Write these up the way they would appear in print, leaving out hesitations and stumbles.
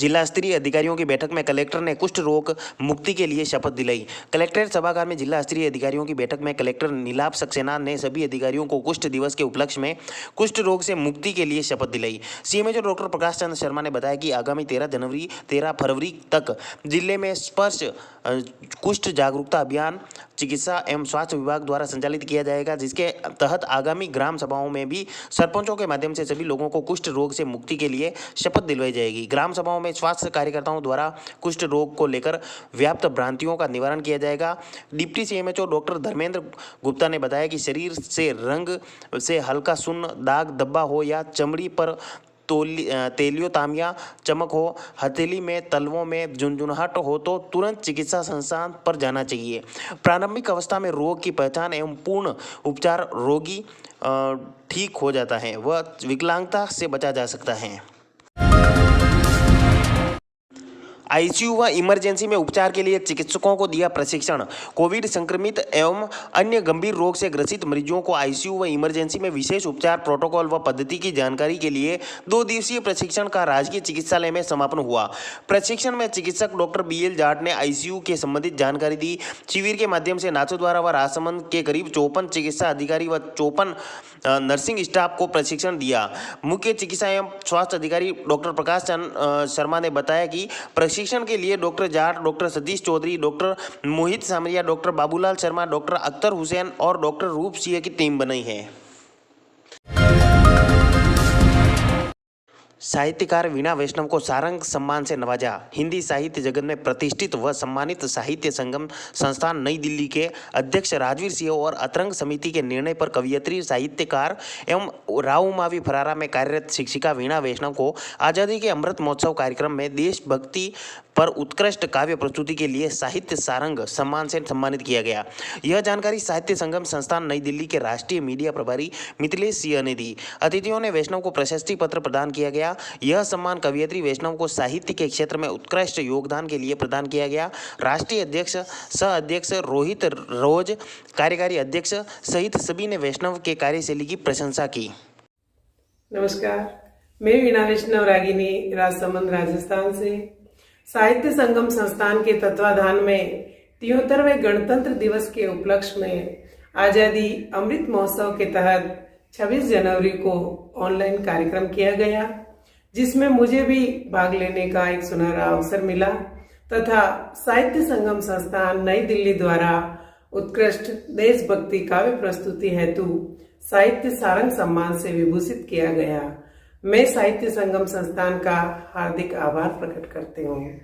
जिला स्तरीय अधिकारियों की बैठक में कलेक्टर ने कुष्ठ रोग मुक्ति के लिए शपथ दिलाई। कलेक्ट्रेट सभागार में जिला स्तरीय अधिकारियों की बैठक में कलेक्टर नीलाभ सक्सेना ने सभी अधिकारियों को कुष्ठ दिवस के उपलक्ष्य में कुष्ठ रोग से मुक्ति के लिए शपथ दिलाई। सीएमएचओ डॉक्टर प्रकाश चंद्र शर्मा ने बताया कि आगामी 13 फरवरी तक जिले में स्पर्श कुष्ठ जागरूकता अभियान चिकित्सा एवं स्वास्थ्य विभाग द्वारा संचालित किया जाएगा, जिसके तहत आगामी ग्राम सभाओं में भी सरपंचों के माध्यम से सभी लोगों को कुष्ठ रोग से मुक्ति के लिए शपथ दिलवाई जाएगी। ग्राम सभाओं में स्वास्थ्य कार्यकर्ताओं द्वारा कुष्ठ रोग को लेकर व्याप्त भ्रांतियों का निवारण किया जाएगा। Deputy CMHO doctor Dharmendra Gupta ने बताया कि शरीर से रंग से हल्का सुन्न दाग धब्बा हो या चमड़ी पर तेलियो तामिया चमक हो, हथेली में तलवों में झुनझुनाहट हो तो तुरंत चिकित्सा संस्थान पर जाना चाहिए। प्रारंभिक अवस्था में रोग की पहचान एवं पूर्ण उपचार रोगी ठीक हो जाता है व विकलांगता से बचा जा सकता है। आईसीयू व इमरजेंसी में उपचार के लिए चिकित्सकों को दिया प्रशिक्षण। कोविड संक्रमित एवं अन्य गंभीर रोग से ग्रसित मरीजों को आईसीयू व इमरजेंसी में विशेष उपचार प्रोटोकॉल व पद्धति की जानकारी के लिए 2 दिवसीय प्रशिक्षण का राजकीय चिकित्सालय में समापन हुआ। प्रशिक्षण में चिकित्सक डॉक्टर बीएल जाट ने आईसीयू के संबंधित जानकारी दी। शिविर के माध्यम से नाथद्वारा व राजसमंद के करीब 54 चिकित्सा अधिकारी व 54 नर्सिंग स्टाफ को प्रशिक्षण दिया। मुख्य चिकित्सा एवं स्वास्थ्य अधिकारी डॉक्टर प्रकाश चंद्र शर्मा ने बताया कि प्रशिक्षण के लिए doctor Jat, doctor Satish Chaudhary, doctor Mohit Samaria, doctor Babulal Sharma, doctor Akhtar Hussain और डॉक्टर रूप सिंह की टीम बनाई है। साहित्यकार वीणा वैष्णव को सारंग सम्मान से नवाजा। हिंदी साहित्य जगत में प्रतिष्ठित व सम्मानित साहित्य संगम संस्थान नई दिल्ली के अध्यक्ष राजवीर सिंह और अतरंग समिति के निर्णय पर कवयित्री, साहित्यकार एवं रावमावी फरारा में कार्यरत शिक्षिका वीणा वैष्णव को आज़ादी के अमृत महोत्सव कार्यक्रम में देशभक्ति पर उत्कृष्ट काव्य प्रस्तुति के लिए साहित्य सारंग सम्मान से सम्मानित किया गया। यह जानकारी साहित्य संगम संस्थान नई दिल्ली के राष्ट्रीय मीडिया प्रभारी मिथिलेश सिंह ने दी। अतिथियों ने वैष्णव को प्रशस्ति पत्र प्रदान किया गया। यह सम्मान कवयित्री वैष्णव को साहित्य के क्षेत्र में उत्कृष्ट योगदान के लिए प्रदान किया गया। राष्ट्रीय अध्यक्ष, सह अध्यक्ष रोहित रोज, कार्यकारी अध्यक्ष सहित सभी ने वैष्णव के कार्यशैली की प्रशंसा की। नमस्कार, मैं वीणा वैष्णव रागिनी राजसमंद राजस्थान से साहित्य संगम संस्थान के तत्वाधान में 73वें गणतंत्र दिवस के उपलक्ष्य में आजादी अमृत महोत्सव के तहत 26 जनवरी को ऑनलाइन कार्यक्रम किया गया, जिसमें मुझे भी भाग लेने का एक सुनहरा अवसर मिला तथा साहित्य संगम संस्थान नई दिल्ली द्वारा उत्कृष्ट देशभक्ति काव्य प्रस्तुति हेतु साहित्य सारंग सम्मान से विभूषित किया गया। मैं साहित्य संगम संस्थान का हार्दिक आभार प्रकट करती हूँ।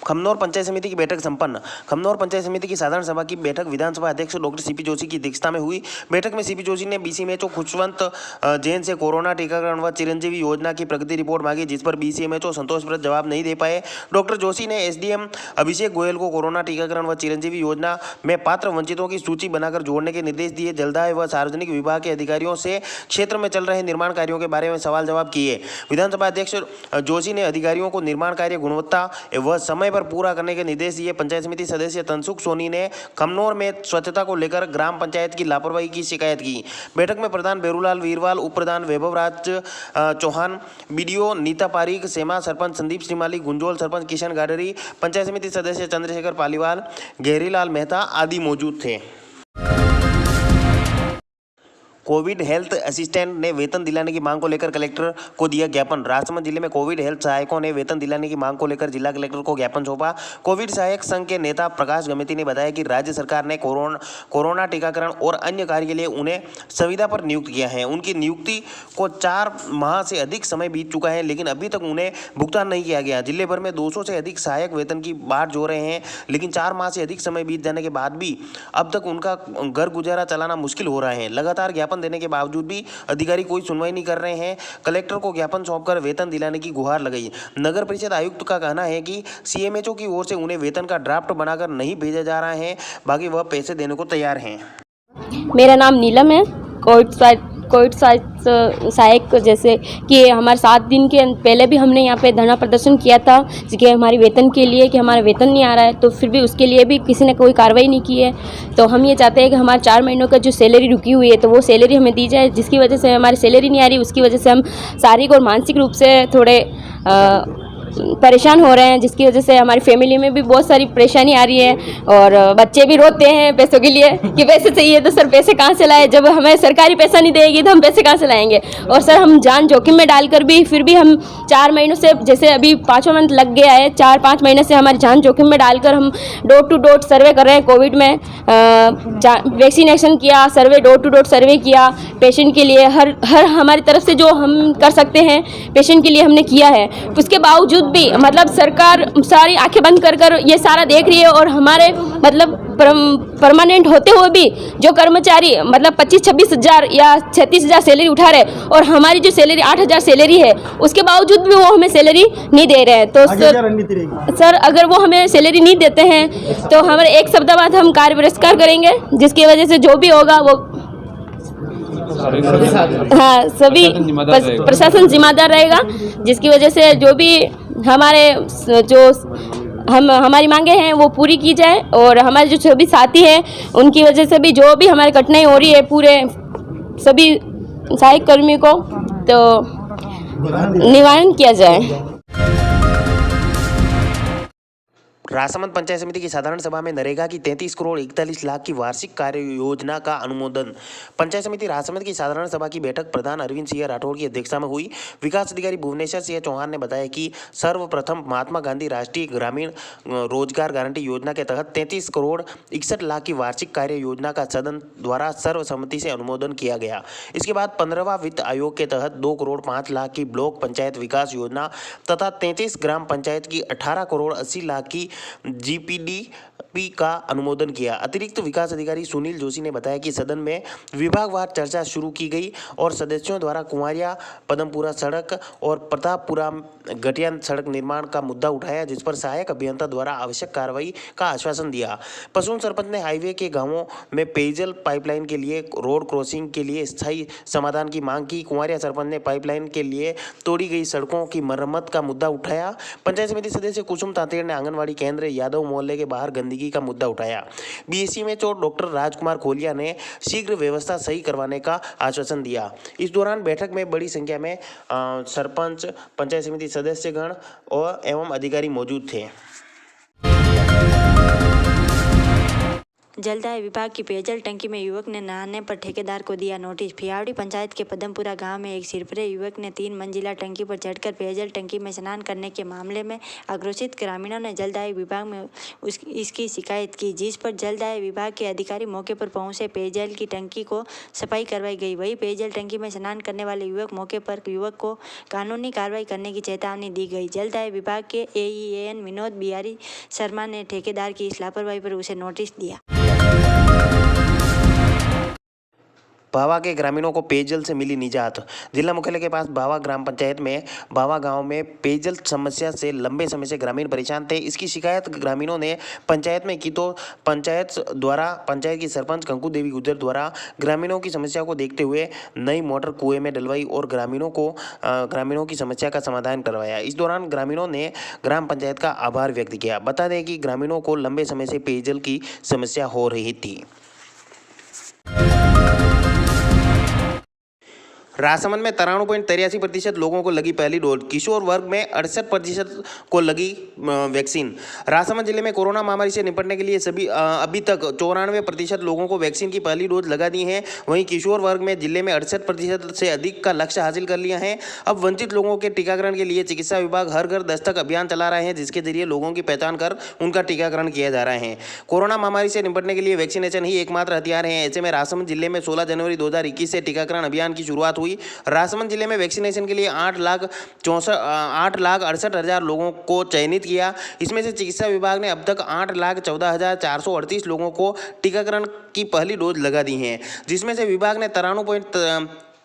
खमनौर पंचायत समिति की बैठक संपन्न। खमनौर पंचायत समिति की साधारण सभा की बैठक विधानसभा अध्यक्ष डॉक्टर सीपी जोशी की अध्यक्षता में हुई। बैठक में सीपी जोशी ने बीसीएमएचओ खुशवंत जैन से कोरोना टीकाकरण व चिरंजीवी योजना की प्रगति रिपोर्ट मांगी, जिस पर बीसीएमएचओ संतोषप्रद जवाब नहीं दे पाए। डॉक्टर जोशी ने एसडीएम अभिषेक गोयल को कोरोना टीकाकरण व चिरंजीवी योजना में पात्र वंचितों की सूची बनाकर जोड़ने के निर्देश दिए। जलदाय व सार्वजनिक विभाग के अधिकारियों से क्षेत्र में चल रहे निर्माण कार्यों के बारे में सवाल जवाब किए। विधानसभा अध्यक्ष जोशी ने अधिकारियों को निर्माण कार्य गुणवत्ता व समय पर पूरा करने के निर्देश दिए। पंचायत समिति सदस्य तनसुख सोनी ने खमनौर में स्वच्छता को लेकर ग्राम पंचायत की लापरवाही की शिकायत की। बैठक में प्रधान बेरूलाल वीरवाल, उप प्रधान वैभव राज चौहान, बीडीओ नीता पारीक, सेमा सरपंच संदीप श्रीमाली, गुंजोल सरपंच किशन गाडरी, पंचायत समिति सदस्य चंद्रशेखर पालीवाल, गहरीलाल मेहता आदि मौजूद थे। कोविड हेल्थ असिस्टेंट ने वेतन दिलाने की मांग को लेकर कलेक्टर को दिया ज्ञापन। राजसमंद जिले में कोविड हेल्थ सहायकों ने वेतन दिलाने की मांग को लेकर जिला कलेक्टर को ज्ञापन सौंपा। कोविड सहायक संघ के नेता प्रकाश गमेती ने बताया कि राज्य सरकार ने कोरोना टीकाकरण और अन्य कार्य के लिए उन्हें संविदा पर नियुक्त किया है। उनकी नियुक्ति को 4 माह से अधिक समय बीत चुका है, लेकिन अभी तक उन्हें भुगतान नहीं किया गया। जिले भर में 200 से अधिक सहायक वेतन की बाट जो रहे हैं, लेकिन 4 माह से अधिक समय बीत जाने के बाद भी अब तक उनका घर गुजारा चलाना मुश्किल हो रहा है। लगातार ज्ञापन देने के बावजूद भी अधिकारी कोई सुनवाई नहीं कर रहे हैं। कलेक्टर को ज्ञापन सौंपकर वेतन दिलाने की गुहार लगाई। नगर परिषद आयुक्त का कहना है कि सीएमएचओ की ओर से उन्हें वेतन का ड्राफ्ट बनाकर नहीं भेजा जा रहा है, बाकी वह पैसे देने को तैयार हैं। मेरा नाम नीलम है। कोविड कोविड सहायक जैसे कि हमारे 7 दिन के पहले भी हमने यहाँ पे धरना प्रदर्शन किया था कि हमारे वेतन के लिए, कि हमारा वेतन नहीं आ रहा है, तो फिर भी उसके लिए भी किसी ने कोई कार्रवाई नहीं की है। तो हम ये चाहते हैं कि हमारे 4 महीनों का जो सैलरी रुकी हुई है तो वो सैलरी हमें दी जाए, जिसकी वजह से हमारी सैलरी नहीं आ रही, उसकी वजह से हम शारीरिक और मानसिक रूप से थोड़े परेशान हो रहे हैं, जिसकी वजह से हमारी फैमिली में भी बहुत सारी परेशानी आ रही है और बच्चे भी रोते हैं पैसों के लिए कि पैसे चाहिए, तो सर पैसे कहाँ से लाए, जब हमें सरकारी पैसा नहीं देगी तो हम पैसे कहाँ से लाएंगे। और सर हम जान जोखिम में डालकर भी फिर भी हम 4 महीनों से, जैसे अभी 5वां मंथ लग गया है, 4-5 महीने से हमारी जान जोखिम में डालकर हम डोर टू डोर सर्वे कर रहे हैं। कोविड में वैक्सीनेशन किया, सर्वे डोर टू डोर सर्वे किया पेशेंट के लिए, हर हमारी तरफ से जो हम कर सकते हैं पेशेंट के लिए हमने किया है। उसके बावजूद भी मतलब सरकार सारी आंखें बंद कर ये सारा देख रही है और हमारे मतलब परमानेंट होते हुए भी जो कर्मचारी मतलब 25-26 हज़ार या 36 हज़ार सैलरी उठा रहे और हमारी जो सैलरी 8 हज़ार सैलरी है उसके बावजूद भी वो हमें सैलरी नहीं दे रहे हैं। तो सर अगर वो हमें सैलरी नहीं देते हैं तो हमारे एक सप्ताह बाद हम कार्य बहिष्कार करेंगे, जिसकी वजह से जो भी होगा वो हाँ सभी प्रशासन जिम्मेदार रहेगा, जिसकी वजह से जो भी हमारी मांगे हैं वो पूरी की जाए और हमारे जो सभी साथी हैं उनकी वजह से भी जो भी हमारी कठिनाई हो रही है पूरे सभी सहायक कर्मियों को तो निवारण किया जाए। राजसमंद पंचायत समिति की साधारण सभा में नरेगा की 33 करोड़ 41 लाख की वार्षिक कार्य योजना का अनुमोदन। पंचायत समिति राजसमंद की साधारण सभा की बैठक प्रधान अरविंद सिंह राठौड़ की अध्यक्षता में हुई। विकास अधिकारी भुवनेश्वर सिंह चौहान ने बताया कि सर्वप्रथम महात्मा गांधी राष्ट्रीय ग्रामीण रोजगार गारंटी योजना के तहत 33 करोड़ 61 लाख की वार्षिक कार्य योजना का सदन द्वारा सर्वसम्मति से अनुमोदन किया गया। इसके बाद 15वां वित्त आयोग के तहत 2 करोड़ 5 लाख की ब्लॉक पंचायत विकास योजना तथा 33 ग्राम पंचायत की 18 करोड़ 80 लाख की GPDP का अनुमोदन किया। अतिरिक्त विकास अधिकारी सुनील जोशी ने बताया कि सदन में विभागवार चर्चा शुरू की गई और सदस्यों द्वारा कुंवारिया पदमपुरा सड़क और प्रतापपुरा घटिया सड़क निर्माण का मुद्दा उठाया, जिस पर सहायक अभियंता द्वारा आवश्यक कार्रवाई का आश्वासन दिया। पशुन सरपंच ने हाईवे के गांवों में पेयजल पाइपलाइन के लिए रोड क्रॉसिंग के लिए स्थायी समाधान की मांग की। कुंवारिया सरपंच ने पाइपलाइन के लिए तोड़ी गई सड़कों की मरम्मत का मुद्दा उठाया। पंचायत समिति सदस्य कुसुम तांतेड़ ने आंगनबाड़ी केंद्र यादव मोहल्ले के बाहर गंदगी का मुद्दा उठाया। बीएससी में डॉक्टर राजकुमार खोलिया ने शीघ्र व्यवस्था सही करवाने का आश्वासन दिया। इस दौरान बैठक में बड़ी संख्या में सरपंच, पंचायत समिति सदस्यगण और एवं अधिकारी मौजूद थे। जलदाय विभाग की पेयजल टंकी में युवक ने नहाने पर ठेकेदार को दिया नोटिस। फियावड़ी पंचायत के पदमपुरा गांव में एक सिरफरे युवक ने 3 मंजिला टंकी पर चढ़कर पेयजल टंकी में स्नान करने के मामले में आक्रोशित ग्रामीणों ने जलदाय विभाग में इसकी शिकायत की, जिस पर जलदाय विभाग के अधिकारी मौके पर पहुंचे। पेयजल की टंकी को सफाई करवाई गई। वहीं पेयजल टंकी में स्नान करने वाले युवक मौके पर युवक को कानूनी कार्रवाई करने की चेतावनी दी गई। जलदाय विभाग के AEAN विनोद बिहारी शर्मा ने ठेकेदार की इस लापरवाही पर उसे नोटिस दिया। भावा के ग्रामीणों को पेयजल से मिली निजात। जिला मुख्यालय के पास भावा ग्राम पंचायत में भावा गांव में पेयजल समस्या से लंबे समय से ग्रामीण परेशान थे। इसकी शिकायत ग्रामीणों ने पंचायत में की तो पंचायत की सरपंच कंकु देवी गुजर द्वारा ग्रामीणों की समस्या को देखते हुए नई मोटर कुएं में डलवाई और ग्रामीणों की समस्या का समाधान करवाया। इस दौरान ग्रामीणों ने ग्राम पंचायत का आभार व्यक्त किया। बता दें कि ग्रामीणों को लंबे समय से पेयजल की समस्या हो रही थी। राजसमंद में 93.83% लोगों को लगी पहली डोज। किशोर वर्ग में 68% को लगी वैक्सीन। राजसमंद जिले में कोरोना महामारी से निपटने के लिए अभी तक 94% लोगों को वैक्सीन की पहली डोज लगा दी है। वहीं किशोर वर्ग में जिले में 68% से अधिक का लक्ष्य हासिल कर लिया है। अब वंचित लोगों के टीकाकरण के लिए चिकित्सा विभाग हर घर दस्तक अभियान चला रहे हैं, जिसके जरिए लोगों की पहचान कर उनका टीकाकरण किया जा रहा है। कोरोना महामारी से निपटने के लिए वैक्सीनेशन ही एकमात्र हथियार है। ऐसे में राजसमंद जिले में 16 जनवरी 2021 से टीकाकरण अभियान की शुरुआत हुई। राजसमंद जिले में वैक्सीनेशन के लिए 8,68,000 लोगों को चयनित किया। इसमें से चिकित्सा विभाग ने अब तक 8,14,438 लोगों को टीकाकरण की पहली डोज लगा दी है, जिसमें से विभाग ने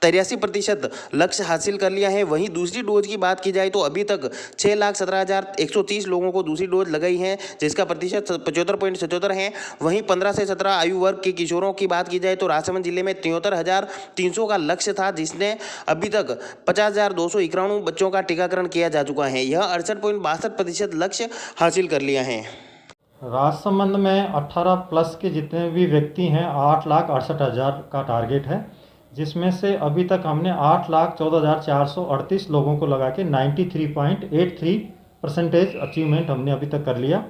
83% लक्ष्य हासिल कर लिया है। वहीं दूसरी डोज की बात की जाए तो अभी तक 6,17,130 लोगों को दूसरी डोज लगाई है, जिसका प्रतिशत 75.77 है। वहीं 15 से 17 आयु वर्ग के किशोरों की बात की जाए तो राजसमंद जिले में 73,300 का लक्ष्य था, जिसने अभी तक 50,291 बच्चों का टीकाकरण किया जा चुका है। यह 68.62% लक्ष्य हासिल कर लिया है। राजसमंद में 18 प्लस के जितने भी व्यक्ति हैं 8,68,000 का टारगेट है, जिसमें से अभी तक हमने 8,14,438 लोगों को लगा के 93.83% अचीवमेंट हमने अभी तक कर लिया।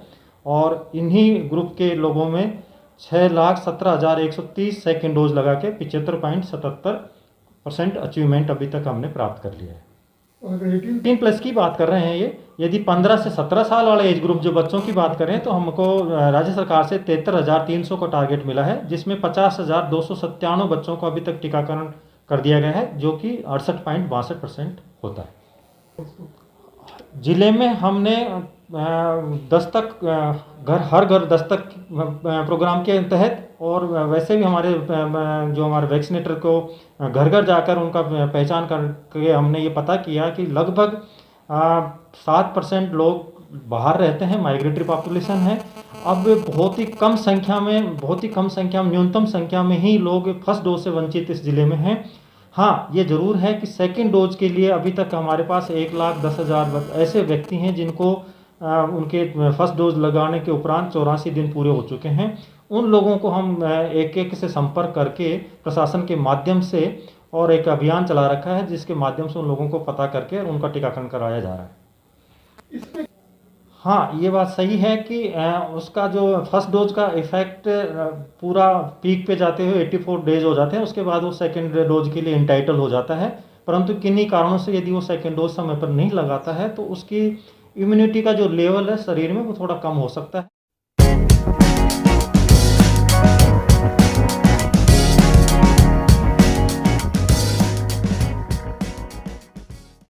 और इन्हीं ग्रुप के लोगों में 6,17,130 सेकेंड डोज लगा के 75.77% अचीवमेंट अभी तक हमने प्राप्त कर लिया है। 18 प्लस की बात कर रहे हैं ये, यदि 15 से 17 साल वाले एज ग्रुप जो बच्चों की बात करें तो हमको राज्य सरकार से 73,300 का टारगेट मिला है, जिसमें 50,297 बच्चों को अभी तक टीकाकरण कर दिया गया है, जो कि 68.62% होता है। जिले में हमने दस्तक हर घर दस्तक प्रोग्राम के तहत और वैसे भी हमारे जो हमारे वैक्सीनेटर को घर घर जाकर उनका पहचान करके हमने ये पता किया कि लगभग 7% लोग बाहर रहते हैं, माइग्रेटरी पॉपुलेशन है। अब बहुत ही कम संख्या में न्यूनतम संख्या में ही लोग फर्स्ट डोज से वंचित इस ज़िले में हैं। हाँ, ये ज़रूर है कि सेकेंड डोज के लिए अभी तक हमारे पास 1,10,000 ऐसे व्यक्ति हैं जिनको उनके फर्स्ट डोज लगाने के उपरांत 84 दिन पूरे हो चुके हैं। उन लोगों को हम एक एक से संपर्क करके प्रशासन के माध्यम से और एक अभियान चला रखा है, जिसके माध्यम से उन लोगों को पता करके उनका टीकाकरण कराया जा रहा है। हाँ, ये बात सही है कि उसका जो फर्स्ट डोज का इफेक्ट पूरा पीक पे जाते हुए 84 डेज हो जाते हैं, उसके बाद वो सेकेंड डोज के लिए इंटाइटल हो जाता है। परंतु किन्हीं कारणों से यदि वो सेकेंड डोज समय पर नहीं लगाता है तो उसकी इम्यूनिटी का जो लेवल है शरीर में वो थोड़ा कम हो सकता है।